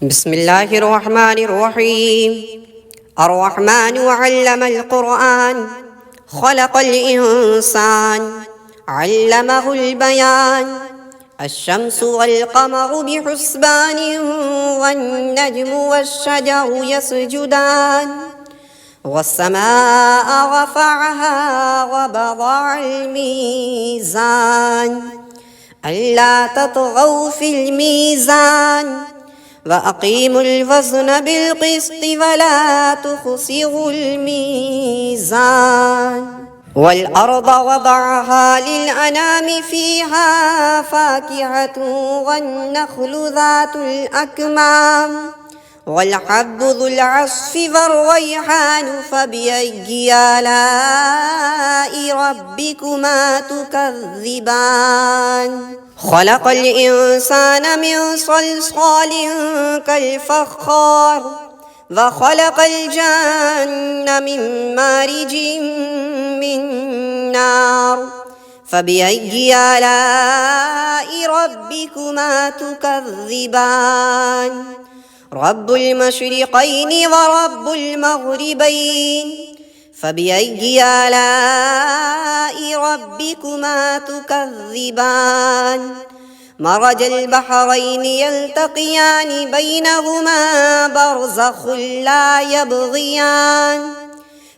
بسم الله الرحمن الرحيم. الرحمن علم القرآن، خلق الإنسان، علمه البيان. الشمس والقمر بحسبان، والنجم والشجر يسجدان. والسماء رفعها ووضع الميزان، ألا تطغوا في الميزان، وأقيموا الوزن بالقسط ولا تخسروا الميزان. والأرض وضعها للأنام، فيها فاكهة والنخل ذات الأكمام، والحب ذو العصف والريحان. فبأي آلاء ربكما تكذبان؟ خلق الإنسان من صلصال كالفخار، وخلق الجن من مارج من نار. فبأي آلاء ربكما تكذبان؟ رب المشرقين ورب المغربين. فبأي آلاء ربكما تكذبان؟ مرج البحرين يلتقيان، بينهما برزخ لا يبغيان.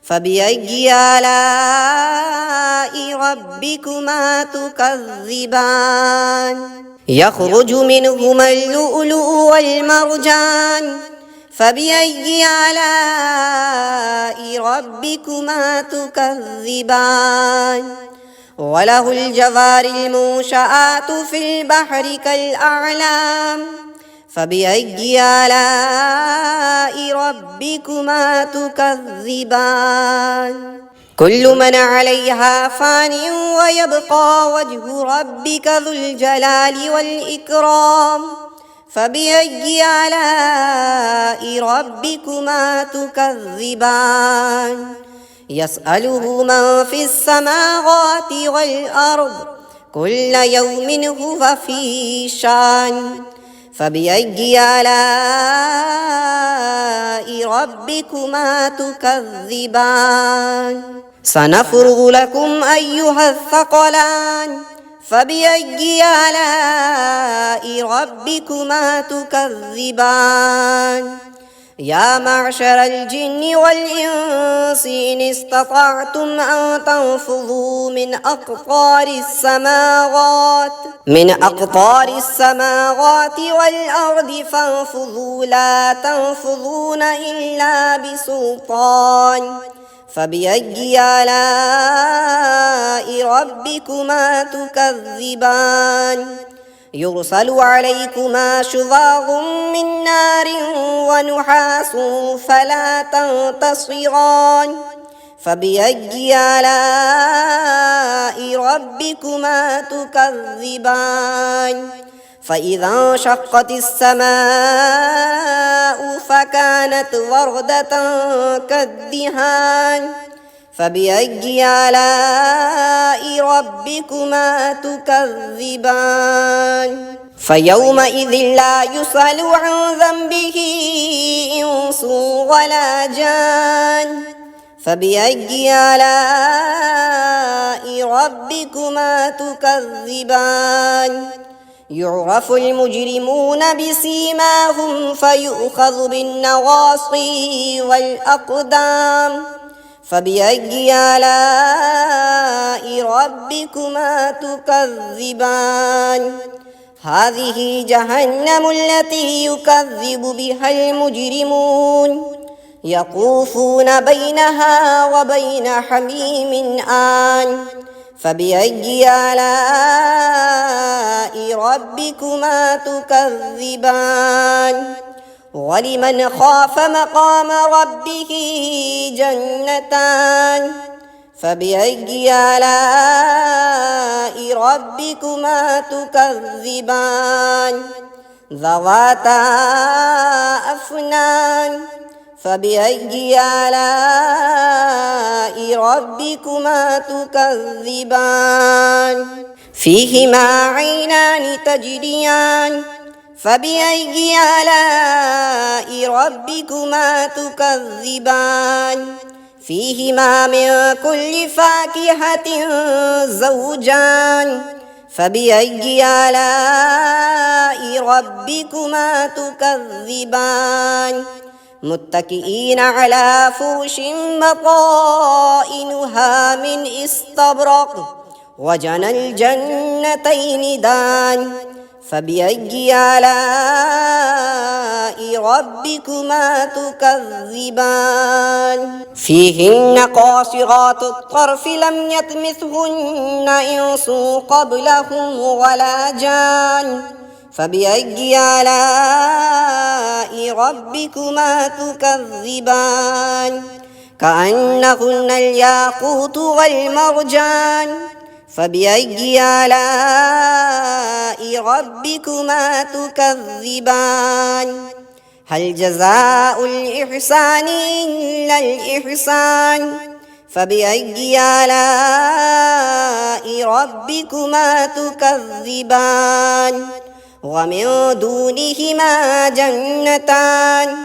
فبأي آلاء ربكما تكذبان؟ يخرج منهما اللؤلؤ والمرجان. فبأي آلاء ربكما تكذبان؟ وله الجوار المنشآت في البحر كالأعلام. فبأي آلاء ربكما تكذبان؟ كل من عليها فان، ويبقى وجه ربك ذو الجلال والإكرام. فبأي آلاء ربكما تكذبان؟ يسأله من في السماوات والأرض، كل يوم هو في شان. فبأي آلاء ربكما تكذبان؟ سنفرغ لكم أيها الثقلان. فبأي آلاء ربكما تكذبان؟ يا معشر الجن والإنس إن استطعتم أن تنفذوا من أقطار السماوات والأرض فانفذوا، لا تنفذون إلا بسلطان. فبأي آلاء ربكما تكذبان؟ يرسل عليكما شواظ من نار ونحاس فلا تنتصران. فبأي آلاء ربكما تكذبان؟ فإذا انشقت السماء فكانت وردة كالدهان. فبأي آلاء ربكما تكذبان؟ فيومئذ لا يسأل عن ذنبه إنس ولا جان. فبأي آلاء ربكما تكذبان؟ يعرف المجرمون بسيماهم، فيؤخذ بالنواصي والأقدام. فبأي آلاء ربكما تكذبان؟ هذه جهنم التي يكذب بها المجرمون، يطوفون بينها وبين حميم آن. فبأي آلاء ربكما تكذبان؟ ولمن خاف مقام ربه جنتان. فبأي آلاء ربكما تكذبان؟ ذواتا أفنان. فبأي آلاء ربكما تكذبان؟ فيهما عينان تجريان. فبأي آلاء ربكما تكذبان فيهما من كل فاكهة زوجان فبأي آلاء ربكما تكذبان متكئين على فرش بطائنها من استبرق وجنى الجنتين دان فبأي آلاء ربكما تكذبان فيهن قاصرات الطرف لم يطمثهن إنس قبلهم ولا جان فبأي آلاء ربكما تكذبان كأنهن الياقوت والمرجان فبأي آلاء ربكما تكذبان هل جزاء الإحسان إلا الإحسان فبأي آلاء ربكما تكذبان ومن دونهما جنتان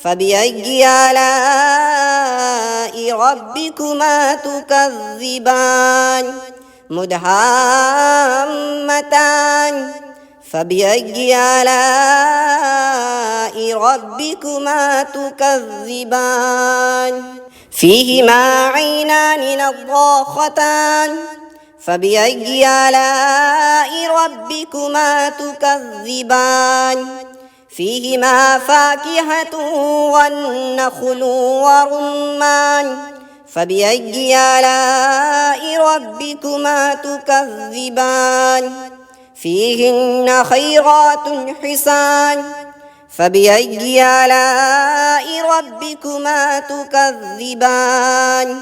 فبأي آلاء ربكما تكذبان مدهامتان فبأي آلاء ربكما تكذبان فيهما عينان نضاختان فبأي آلاء ربكما تكذبان فيهما فاكهة والنخل ورمان فبأي آلاء ربكما تكذبان فيهن خيرات حسان فبأي آلاء ربكما تكذبان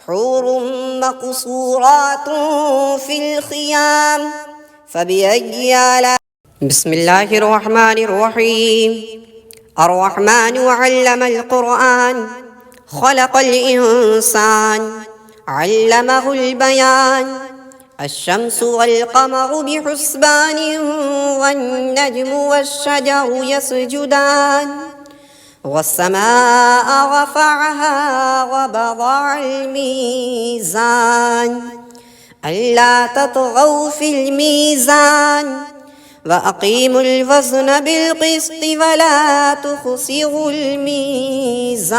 حور مقصورات في الخيام فبأي آلاء بسم الله الرحمن الرحيم الرحمن علم القرآن خلق الإنسان علمه البيان الشمس والقمر بحسبان والنجم والشجر يسجدان والسماء رفعها ووضع الميزان ألا تطغوا في الميزان وأقيموا الوزن بالقسط ولا تخسروا الميزان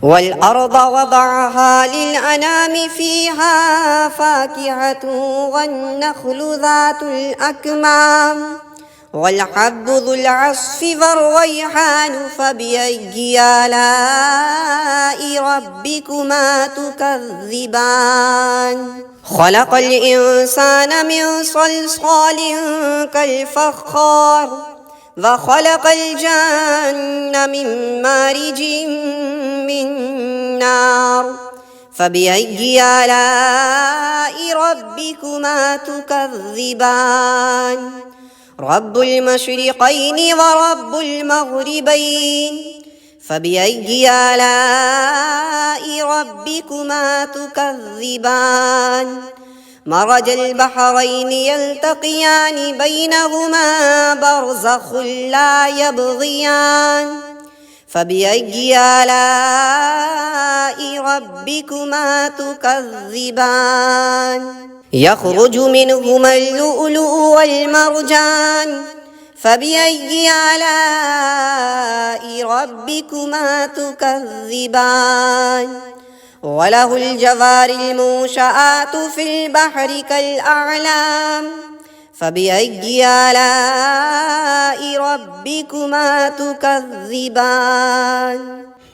والأرض وضعها للأنام فيها فاكهة والنخل ذات الأكمام والحب ذو العصف والريحان فبأي آلاء ربكما تكذبان خلق الإنسان من صلصال كالفخار وخلق الجن من مارج من نار فبأي آلاء ربكما تكذبان رب المشرقين ورب المغربين فبأي آلاء ربكما تكذبان مرج البحرين يلتقيان بينهما برزخ لا يبغيان فبأي آلاء ربكما تكذبان يخرج منهما اللؤلؤ والمرجان فبأي آلاء ربكما تكذبان وله الجوار المنشآت في البحر كالأعلام فبأي آلاء ربكما تكذبان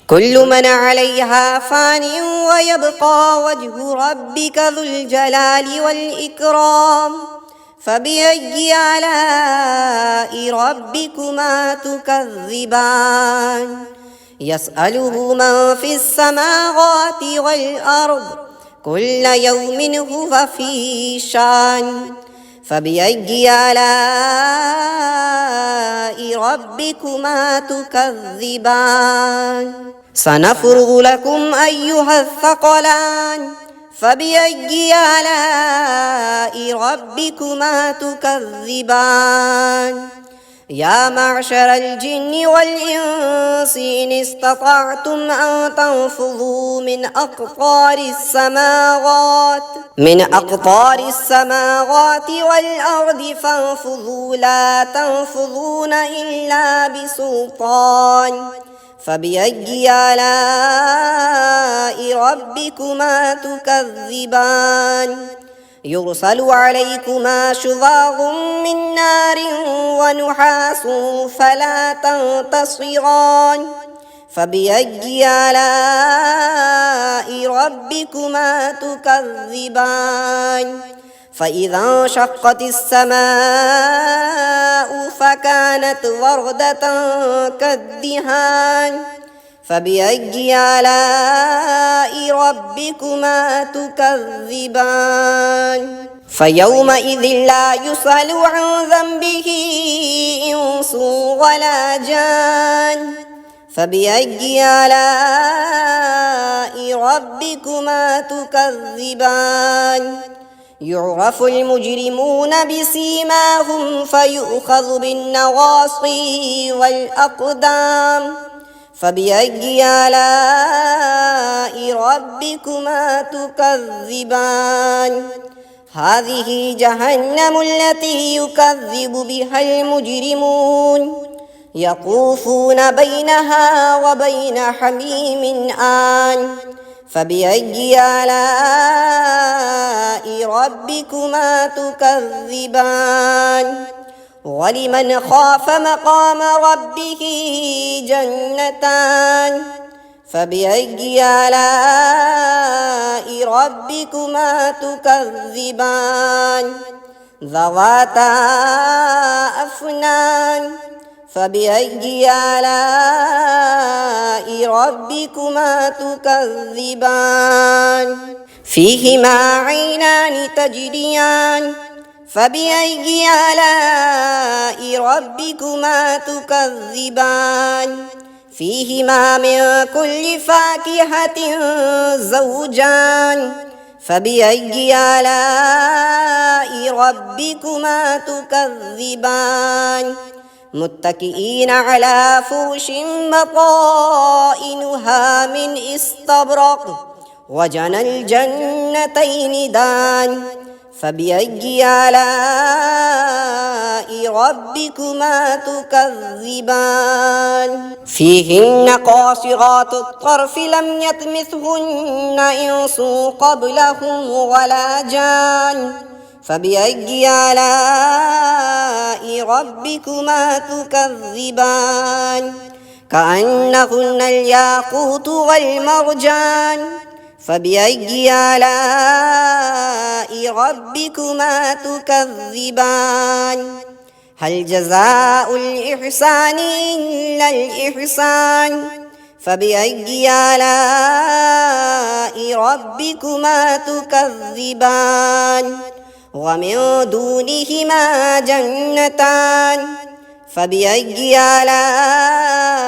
كل من عليها فان ويبقى وجه ربك ذو الجلال والإكرام فبأي آلاء ربكما تكذبان يسأله من في السماوات والأرض كل يوم هو في شان فبأي آلاء ربكما تكذبان سنفرغ لكم أيها الثقلان فبأي آلاء ربكما تكذبان يا معشر الجن والإنس إن استطعتم أن تنفذوا من أقطار السماوات والأرض فانفذوا لا تنفذون إلا بسلطان فبأي آلاء ربكما تكذبان يرسل عليكما شواظ من نار ونحاس فلا تنتصران فبأي آلاء ربكما تكذبان فإذا انشقت السماء فكانت وردة كالدهان فبأي آلاء ربكما تكذبان فيومئذ لا يسأل عن ذنبه إنس ولا جان فبأي آلاء ربكما تكذبان يعرف المجرمون بسيماهم فيؤخذ بالنواصي والأقدام فبأي آلاء ربكما تكذبان هذه جهنم التي يكذب بها المجرمون يطوفون بينها وبين حميم آن فبأي آلاء ربكما تكذبان ولمن خاف مقام ربه جنتان فبأي آلاء ربكما تكذبان ذواتا أفنان فبأي آلاء ربكما تكذبان فيهما عينان تجريان فبأي آلاء ربكما تكذبان فيهما من كل فاكهة زوجان فبأي آلاء ربكما تكذبان متكئين على فرش بطائنها من استبرق وجنى الجنتين دان فبأي آلاء ربكما تكذبان فيهن قاصرات الطرف لم يطمثهن إنس قبلهم ولا جان فبأي آلاء ربكما تكذبان كأنهن الياقوت والمرجان فبأي آلاء ربكما تكذبان هل جزاء الإحسان إلا الإحسان فبأي آلاء ربكما تكذبان ومن دونهما جنتان فبأي آلاء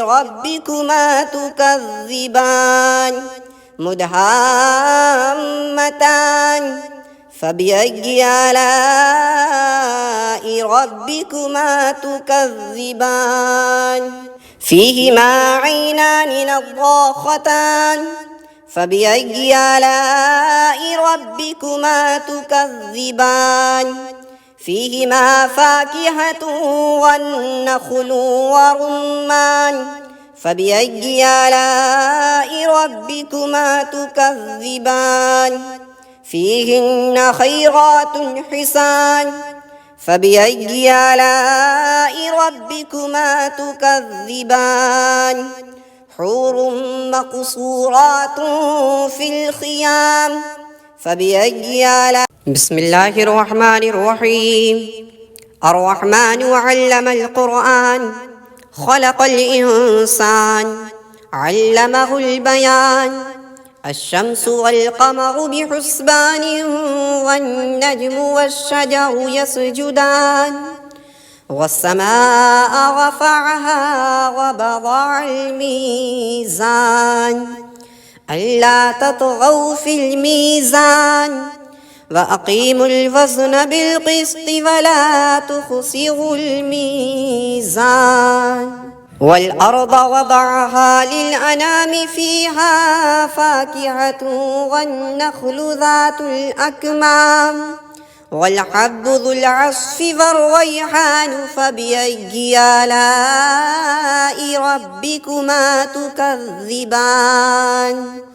ربكما تكذبان مدهامتان فبأي آلاء ربكما تكذبان فيهما عينان نضاختان فبأي آلاء ربكما تكذبان فيهما فاكهة والنخل ورمان فبأي آلاء ربكما تكذبان فيهن خيرات حسان فبأي آلاء ربكما تكذبان حور مقصورات في الخيام فبأي آلاء بسم الله الرحمن الرحيم الرحمن علم القرآن خلق الإنسان علمه البيان الشمس والقمر بحسبان والنجم والشجر يسجدان والسماء رفعها ووضع الميزان ألا تطغوا في الميزان وأقيموا الوزن بالقسط ولا تخسروا الميزان والأرض وضعها للأنام فيها فاكهة والنخل ذات الأكمام والحب ذو العصف والريحان فبأي آلاء ربكما تكذبان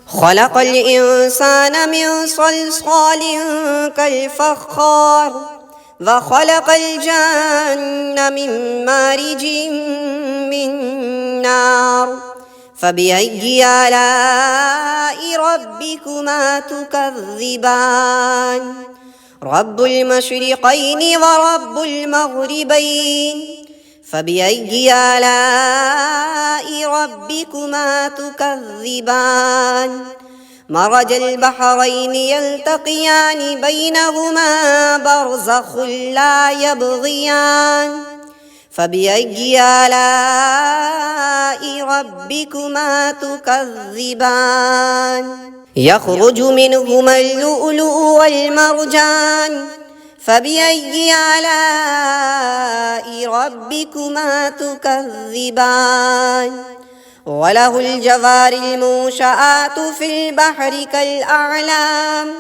خلق الإنسان من صلصال كالفخار وخلق الجن من مارج من نار فبأي آلاء ربكما تكذبان رب المشرقين ورب المغربين فبأي آلاء ربكما تكذبان مرج البحرين يلتقيان بينهما برزخ لا يبغيان فبأي آلاء ربكما تكذبان يخرج منهما اللؤلؤ والمرجان فبأي آلاء ربكما تكذبان وله الجوار المنشآت في البحر كالأعلام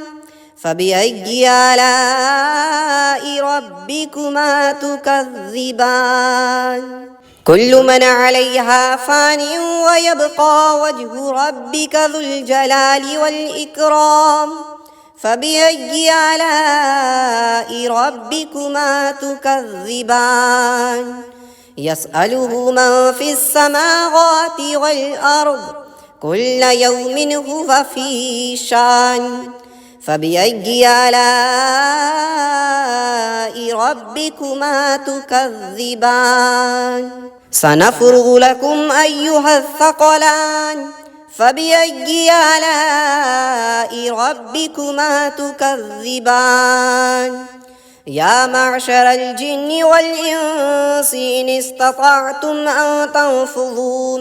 فبأي آلاء ربكما تكذبان كل من عليها فان ويبقى وجه ربك ذو الجلال والإكرام فبأي آلاء ربكما تكذبان يسأله من في السماوات والأرض كل يوم هو في شان فبأي آلاء ربكما تكذبان سنفرغ لكم أيها الثقلان فبأي آلاء ربكما تكذبان يا معشر الجن والإنس إن استطعتم أن تنفذوا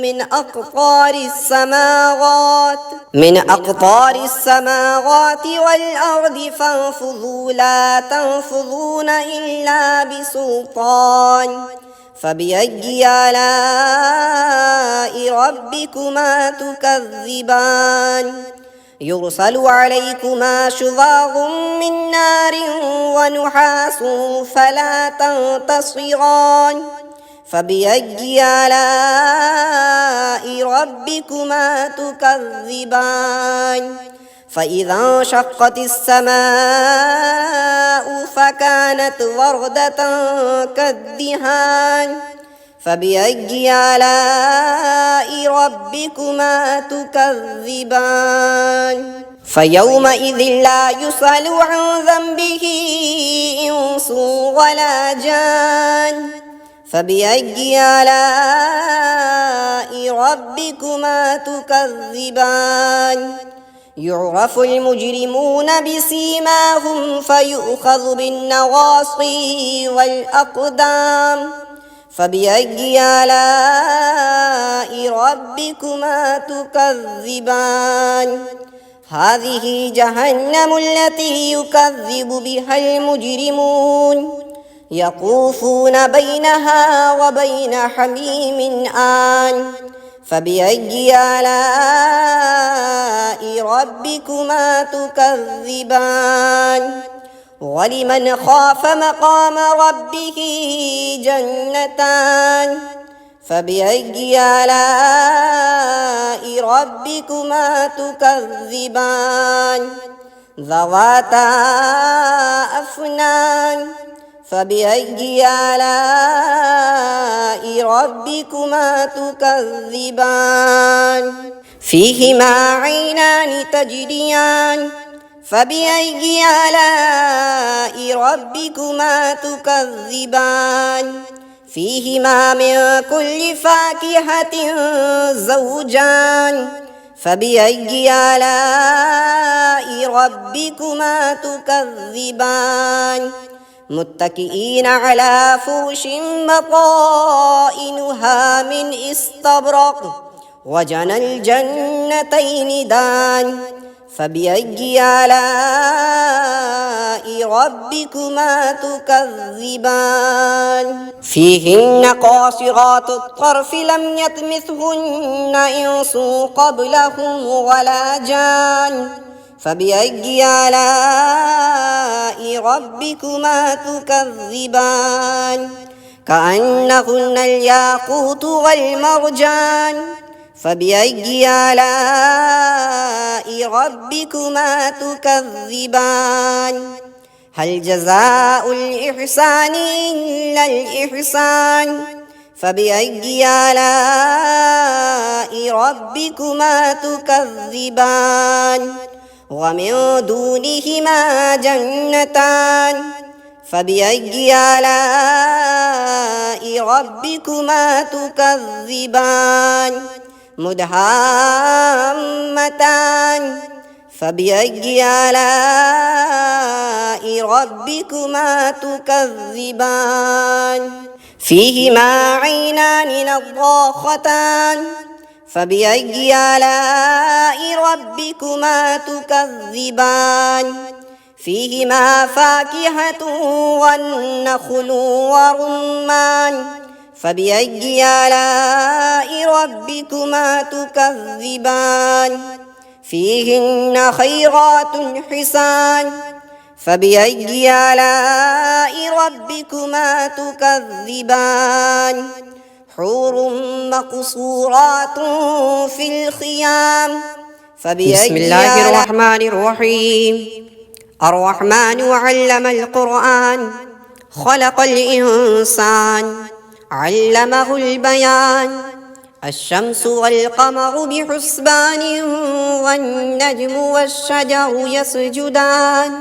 من أقطار السماوات والأرض فانفذوا لا تنفذون إلا بسلطان فبأي آلاء ربكما تكذبان يرسل عليكما شواظ من نار ونحاس فلا تنتصران فبأي آلاء ربكما تكذبان فإذا انشقت السماء فكانت وردة كالدهان فبأي آلاء ربكما تكذبان فيومئذ لا يسأل عن ذنبه إنس ولا جان فبأي آلاء ربكما تكذبان يعرف المجرمون بسيماهم فيؤخذ بالنواصي والأقدام فبأي آلاء ربكما تكذبان هذه جهنم التي يكذب بها المجرمون يطوفون بينها وبين حميم آن فبأي آلاء ربكما تكذبان ولمن خاف مقام ربه جنتان فبأي آلاء ربكما تكذبان ذواتا أفنان فبأي آلاء ربكما تكذبان فيهما عينان تجريان فبأي آلاء ربكما تكذبان فيهما من كل فاكهة زوجان فبأي آلاء ربكما تكذبان متكئين على فرش بطائنها من استبرق وجنى الجنتين دان فبأي آلاء ربكما تكذبان فيهن قاصرات الطرف لم يطمثهن إنس قبلهم ولا جان فبأي آلاء ربكما تكذبان كأنهن الياقوت والمرجان فبأي آلاء ربكما تكذبان هل جزاء الإحسان إلا الإحسان فبأي آلاء ربكما تكذبان ومن دونهما جنتان فبأي آلاء ربكما تكذبان مدهامتان فبأي آلاء ربكما تكذبان فيهما عينان نضاختان فبأي آلاء ربكما تكذبان فيهما فاكهة والنخل ورمان فبأي آلاء ربكما تكذبان فيهن خيرات حسان فبأي آلاء ربكما تكذبان حور مقصورات في الخيام بسم الله الرحمن الرحيم الرحمن علم القرآن خلق الإنسان علمه البيان الشمس والقمر بحسبان والنجم والشجر يسجدان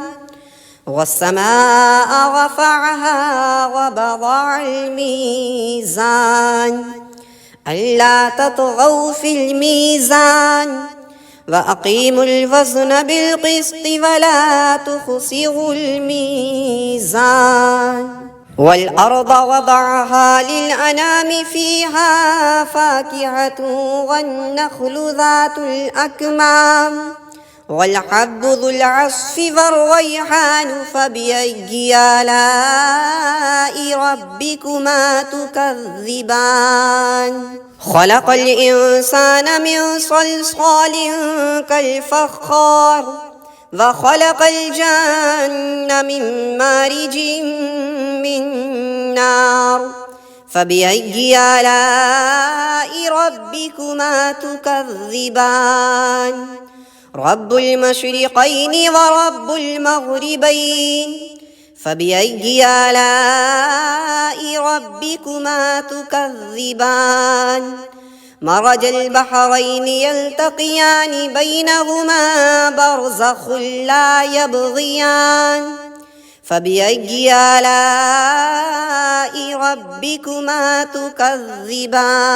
والسماء رفعها ووضع الميزان ألا تطغوا في الميزان وأقيموا الوزن بالقسط ولا تخسروا الميزان والأرض وضعها للأنام فيها فاكهة والنخل ذات الأكمام والحب ذو العصف والريحان فبأي آلاء ربكما تكذبان خلق الإنسان من صلصال كالفخار وخلق الجن من مارج من نار فبأي آلاء ربكما تكذبان رب المشرقين ورب المغربين فبأي آلاء ربكما تكذبان مرج البحرين يلتقيان بينهما برزخ لا يبغيان فبأي آلاء ربكما تكذبان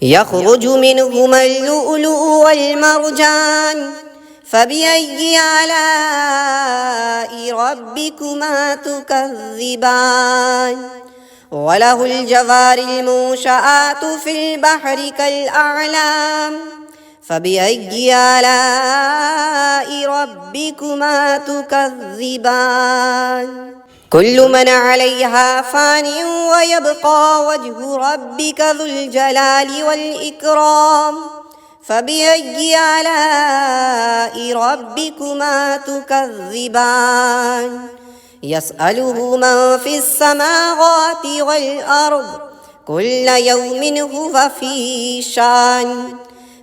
يخرج منهما اللؤلؤ والمرجان فبأي آلاء ربكما تكذبان وله الجوار المنشآت في البحر كالأعلام فبأي آلاء ربكما تكذبان كل من عليها فان ويبقى وجه ربك ذو الجلال والإكرام فبأي آلاء ربكما تكذبان يسأله من في السماوات والأرض كل يوم هو في شان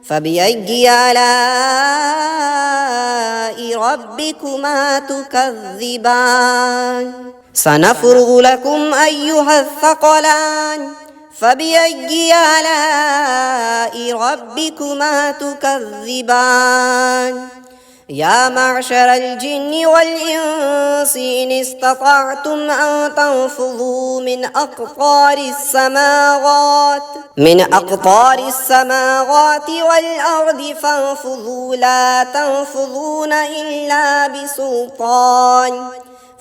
فبأي آلاء ربكما تكذبان سنفرغ لكم أيها الثقلان فبأي آلاء ربكما تكذبان يا معشر الجن والإنس إن استطعتم أن تنفذوا من أقطار السماوات والأرض فانفذوا لا تنفذون إلا بسلطان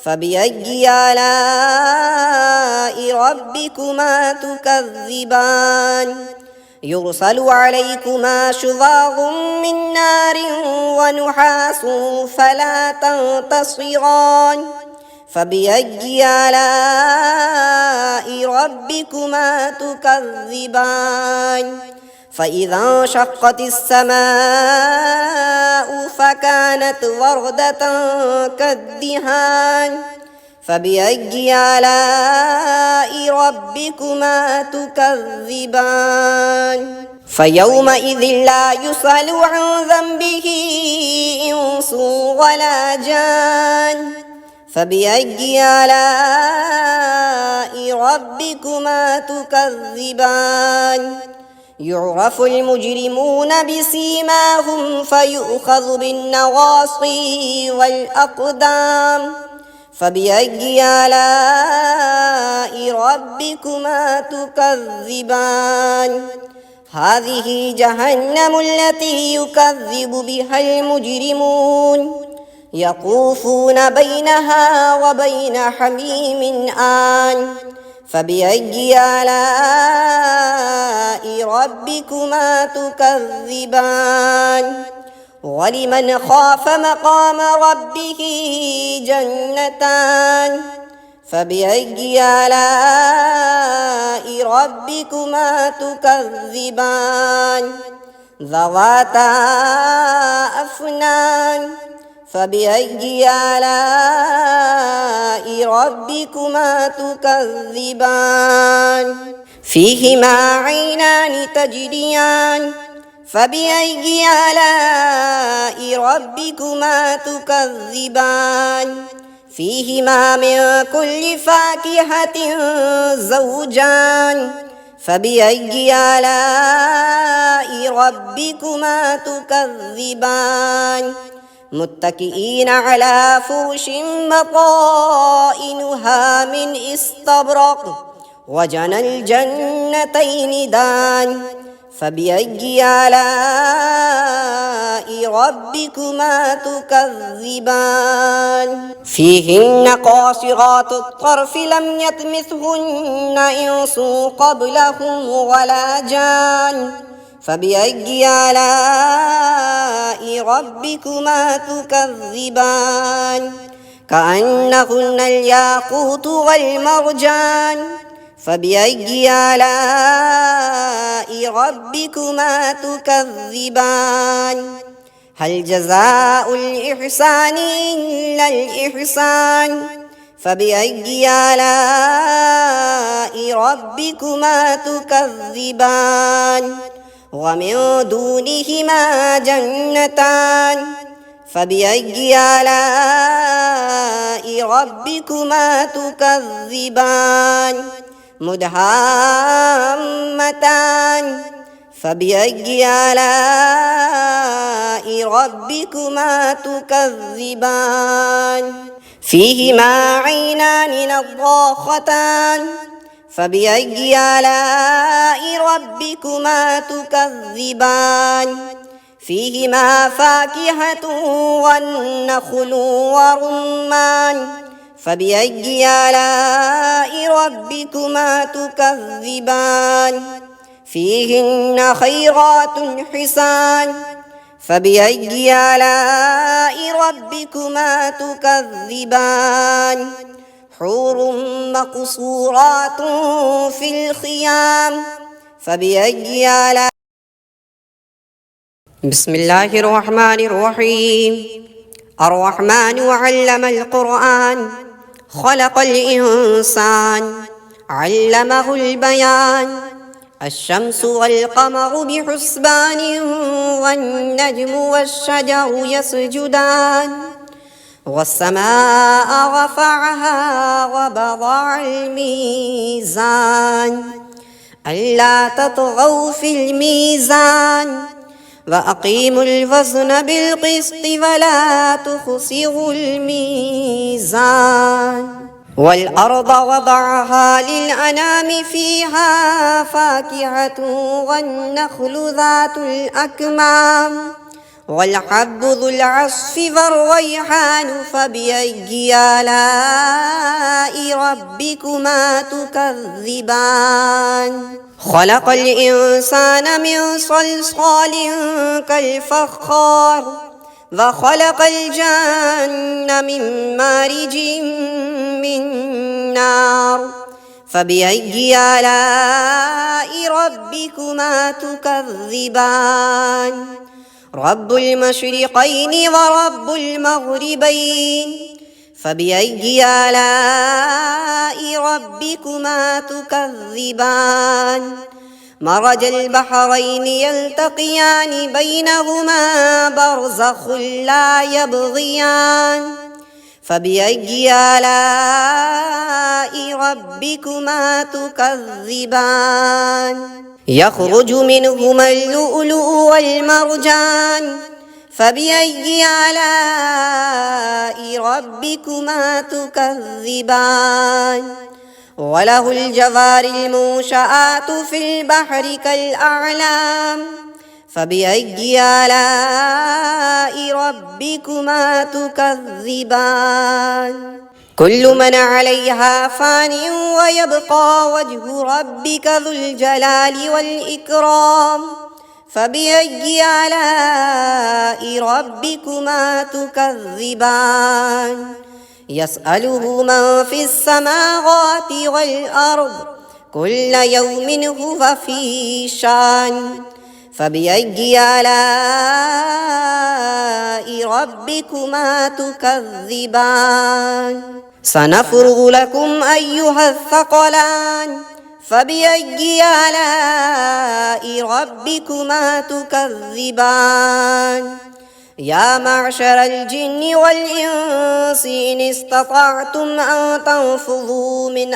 فبأي آلاء ربكما تكذبان يرسل عليكما شواظ من نار ونحاس فلا تنتصران فبأي آلاء ربكما تكذبان فإذا انشقت السماء فكانت وردة كالدهان فبأي آلاء ربكما تكذبان فيومئذ لا يسأل عن ذنبه إنس ولا جان فبأي آلاء ربكما تكذبان يعرف المجرمون بسيماهم فيؤخذ بالنواصي والأقدام فبأي آلاء ربكما تكذبان هذه جهنم التي يكذب بها المجرمون يطوفون بينها وبين حميم آن فبأي آلاء ربكما تكذبان ولمن خاف مقام ربه جنتان فبأي آلاء ربكما تكذبان ذواتا أفنان فبأي آلاء ربكما تكذبان فيهما عينان تجريان فبأي آلاء ربكما تكذبان فيهما من كل فاكهة زوجان فبأي آلاء ربكما تكذبان متكئين على فرش بطائنها من استبرق وجنى الجنتين دان فبأي آلاء ربكما تكذبان فيهن قاصرات الطرف لم يطمثهن إنس قبلهم ولا جان فبأي آلاء ربكما تكذبان كأنهن الياقوت والمرجان فبأي آلاء ربكما تكذبان هل جزاء الإحسان إلا الإحسان فبأي آلاء ربكما تكذبان ومن دونهما جنتان فبأي آلاء ربكما تكذبان مدهامتان فبأي آلاء ربكما تكذبان فيهما عينان نضاختان فبأي آلاء ربكما تكذبان فيهما فاكهة والنخل ورمان فبأي آلاء ربكما تكذبان فيهن خيرات حسان فبأي آلاء ربكما تكذبان حور مقصورات في الخيام فبأي آلاء بسم الله الرحمن الرحيم الرحمن علم القرآن خلق الإنسان علمه البيان الشمس والقمر بحسبان والنجم والشجر يسجدان والسماء رفعها ووضع الميزان ألا تطغوا في الميزان وأقيموا الوزن بالقسط ولا تخسروا الميزان والأرض وضعها للأنام فيها فاكهة والنخل ذات الأكمام والحب ذو العصف والريحان فبأي آلاء ربكما تكذبان خلق الإنسان من صلصال كالفخار وخلق الجن من مارج من نار فبأي آلاء ربكما تكذبان رب المشرقين ورب المغربين فبأي آلاء ربكما تكذبان مرج البحرين يلتقيان بينهما برزخ لا يبغيان فبأي آلاء ربكما تكذبان يخرج منهما اللؤلؤ والمرجان فبأي آلاء ربكما تكذبان وله الجوار المنشآت في البحر كالأعلام فبأي آلاء ربكما تكذبان كل من عليها فان ويبقى وجه ربك ذو الجلال والإكرام فبأي آلاء ربكما تكذبان يسأله من في السماوات والأرض كل يوم هو في شان فبأي آلاء ربكما تكذبان سنفرغ لكم أيها الثقلان فبأي آلاء ربكما تكذبان يا معشر الجن والإنس إن استطعتم أن تنفذوا من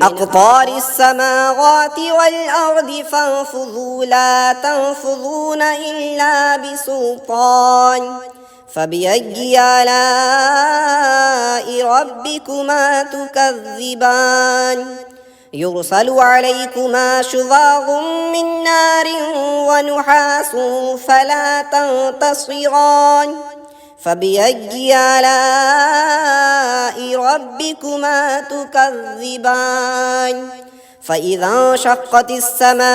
أقطار السماوات والأرض فانفذوا لا تنفذون إلا بسلطان فبأي آلاء ربكما تكذبان يرسل عليكما شواظ من نار ونحاس فلا تنتصران فبأي آلاء ربكما تكذبان فإذا انشقت السماء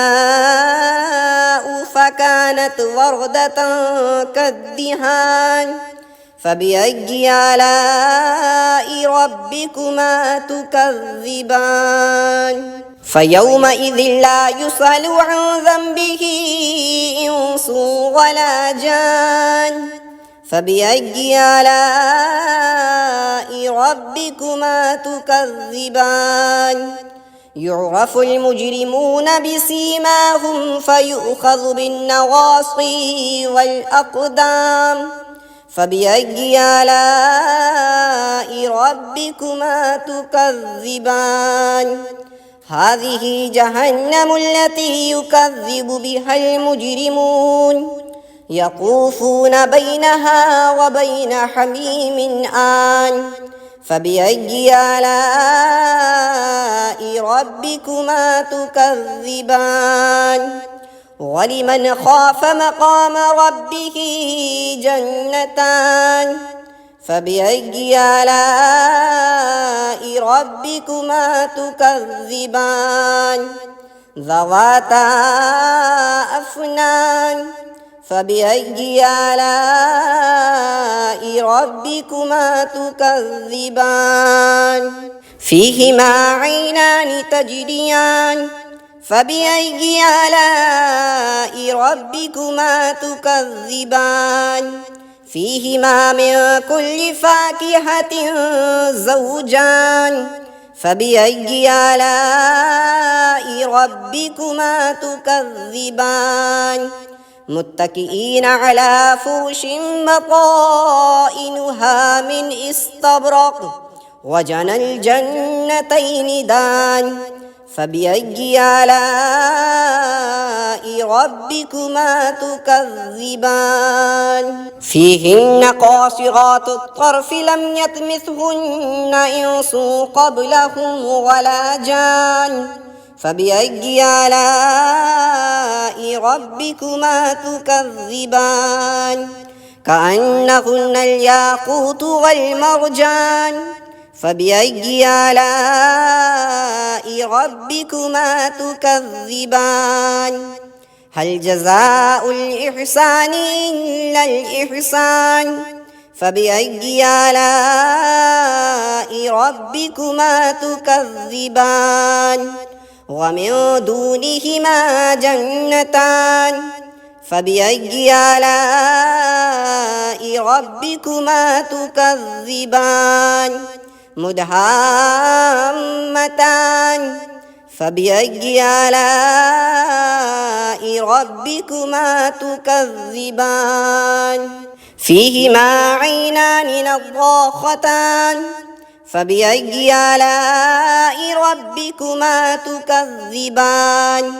فكانت وردة كالدهان فبأي آلاء ربكما تكذبان فيومئذ لا يسأل عن ذنبه إنس ولا جان فبأي آلاء ربكما تكذبان يعرف المجرمون بسيماهم فيؤخذ بالنواصي والأقدام فبأي آلاء ربكما تكذبان هذه جهنم التي يكذب بها المجرمون يطوفون بينها وبين حميم آن فبأي آلاء ربكما تكذبان ولمن خاف مقام ربه جنتان فبأي آلاء ربكما تكذبان ذواتا أفنان فبأي آلاء ربكما تكذبان فيهما عينان تجريان فبأي آلاء ربكما تكذبان فيهما من كل فاكهة زوجان فبأي آلاء ربكما تكذبان متكئين على فرش بطائنها من استبرق وجنى الجنتين دان فبأي آلاء ربكما تكذبان فيهن قاصرات الطرف لم يطمثهن إنس قبلهم ولا جان فبأي آلاء ربكما تكذبان كأنهن الياقوت والمرجان فبأي آلاء ربكما تكذبان هل جزاء الإحسان إلا الإحسان فبأي آلاء ربكما تكذبان ومن دونهما جنتان فبأي آلاء ربكما تكذبان مدهامتان فبأي آلاء ربكما تكذبان فيهما عينان نضاختان فبأي آلاء ربكما تكذبان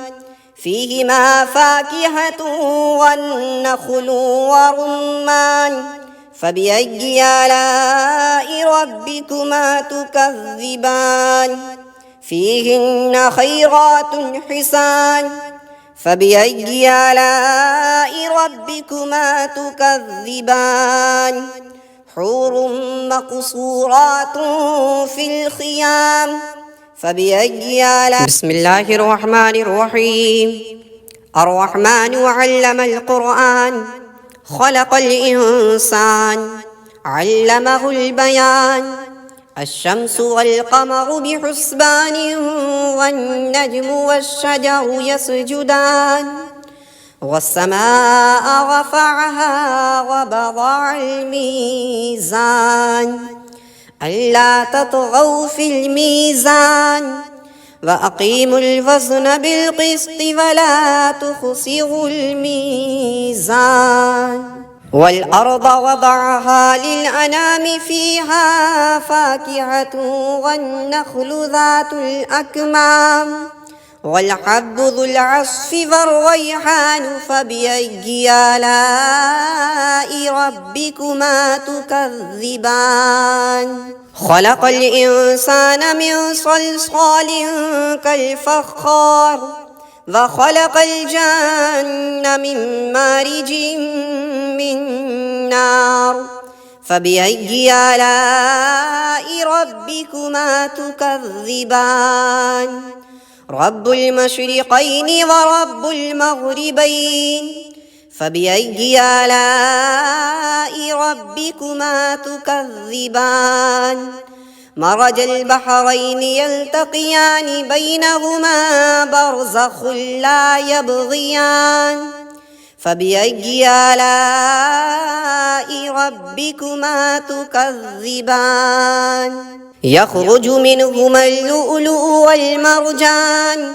فيهما فاكهة والنخل ورمان فبأي آلاء ربكما تكذبان فيهن خيرات حسان فبأي آلاء ربكما تكذبان حور مقصورات في الخيام فبأي آلاء بسم الله الرحمن الرحيم الرحمن علم القرآن خلق الإنسان علمه البيان الشمس والقمر بحسبان والنجم والشجر يسجدان والسماء رفعها ووضع الميزان ألا تطغوا في الميزان وأقيموا الوزن بالقسط ولا تخسروا الميزان والأرض وضعها للأنام فيها فاكهة والنخل ذات الأكمام والحب ذو العصف والريحان فبأي آلاء ربكما تكذبان خلق الإنسان من صلصال كالفخار وخلق الجن من مارج من نار فبأي آلاء ربكما تكذبان رب المشرقين ورب المغربين فبأي آلاء ربكما تكذبان مرج البحرين يلتقيان بينهما برزخ لا يبغيان فبأي آلاء ربكما تكذبان يخرج منهما اللؤلؤ والمرجان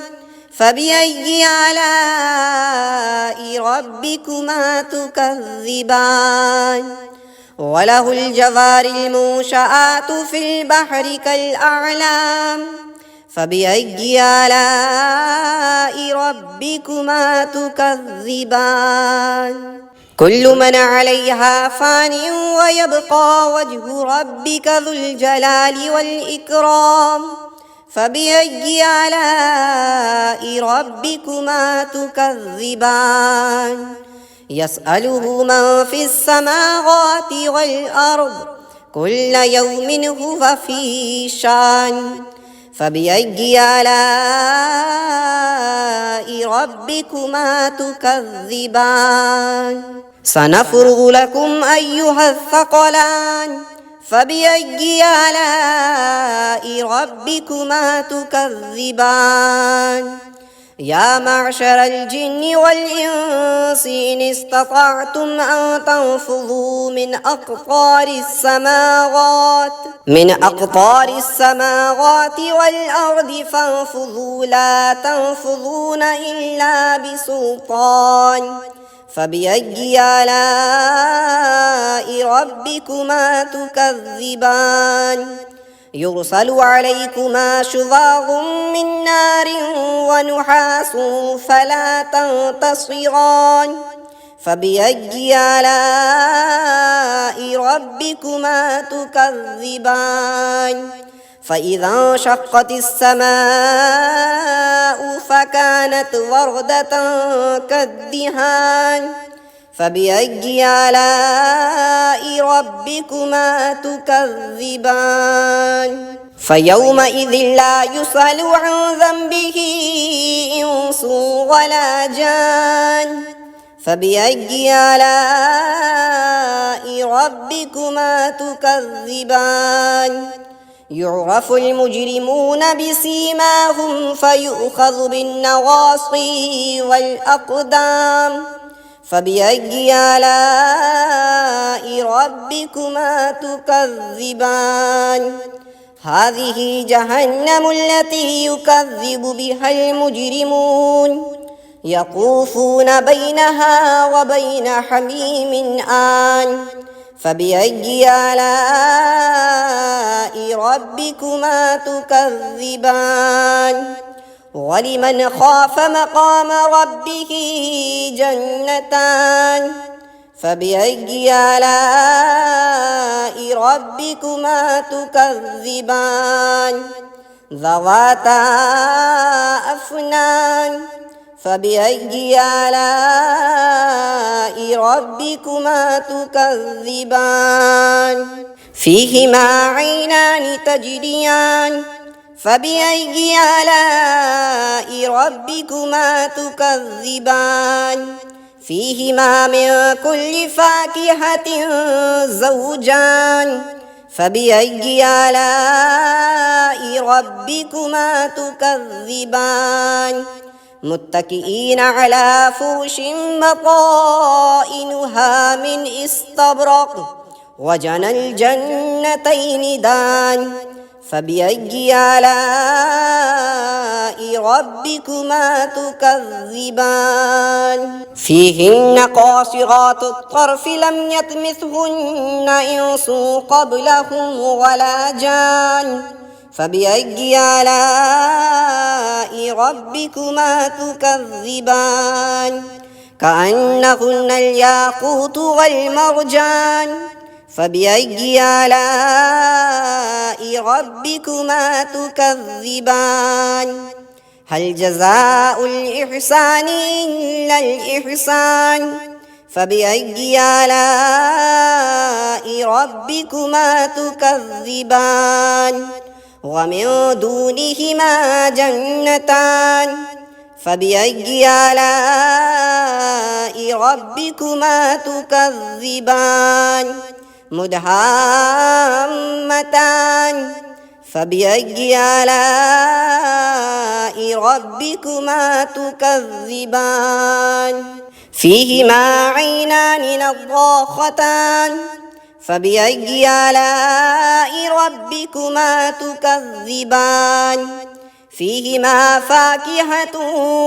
فبأي آلاء ربكما تكذبان وله الجوار المنشآت في البحر كالأعلام فبأي آلاء ربكما تكذبان كل من عليها فان ويبقى وجه ربك ذو الجلال والإكرام فبأي آلاء ربكما تكذبان يسأله من في السماوات والأرض كل يوم هو في شان فبأي آلاء ربكما تكذبان سنفرغ لكم أيها الثقلان فبأي آلاء ربكما تكذبان يا معشر الجن والإنس إن استطعتم أن تنفذوا من أقطار السماوات والأرض فانفذوا لا تنفذون إلا بسلطان فبأي آلاء ربكما تكذبان يرسل عليكما شواظ من نار ونحاس فلا تنتصران فبأي آلاء ربكما تكذبان فإذا انشقت السماء فكانت وردة كالدهان فبأي آلاء ربكما تكذبان فيومئذ لا يسأل عن ذنبه إنس ولا جان فبأي آلاء ربكما تكذبان يعرف المجرمون بسيماهم فيؤخذ بالنواصي والأقدام فبأي آلاء ربكما تكذبان هذه جهنم التي يكذب بها المجرمون يطوفون بينها وبين حميم آن فبأي آلاء ربكما تكذبان ولمن خاف مقام ربه جنتان فبأي آلاء ربكما تكذبان ذواتا أفنان فبأي آلاء ربكما تكذبان فيهما عينان تجريان فبأي آلاء ربكما تكذبان فيهما من كل فاكهة زوجان فبأي آلاء ربكما تكذبان متكئين على فرش بطائنها من استبرق وجنى الجنتين دان فبأي آلاء ربكما تكذبان فيهن قاصرات الطرف لم يطمثهن إنس قبلهم ولا جان فبأي آلاء ربكما تكذبان كأنهن الياقوت والمرجان فبأي آلاء ربكما تكذبان هل جزاء الإحسان إلا الإحسان فبأي آلاء ربكما تكذبان ومن دونهما جنتان فبأي آلاء ربكما تكذبان مدهامتان فبأي آلاء ربكما تكذبان فيهما عينان نضاختان فبأي آلاء ربكما تكذبان فيهما فاكهة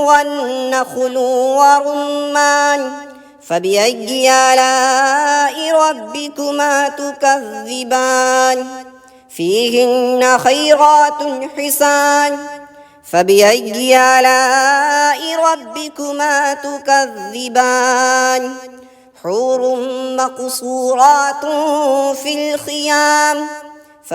والنخل ورمان فبأي آلاء ربكما تكذبان فيهن خيرات حسان فبأي آلاء ربكما تكذبان حور مقصورات في الخيام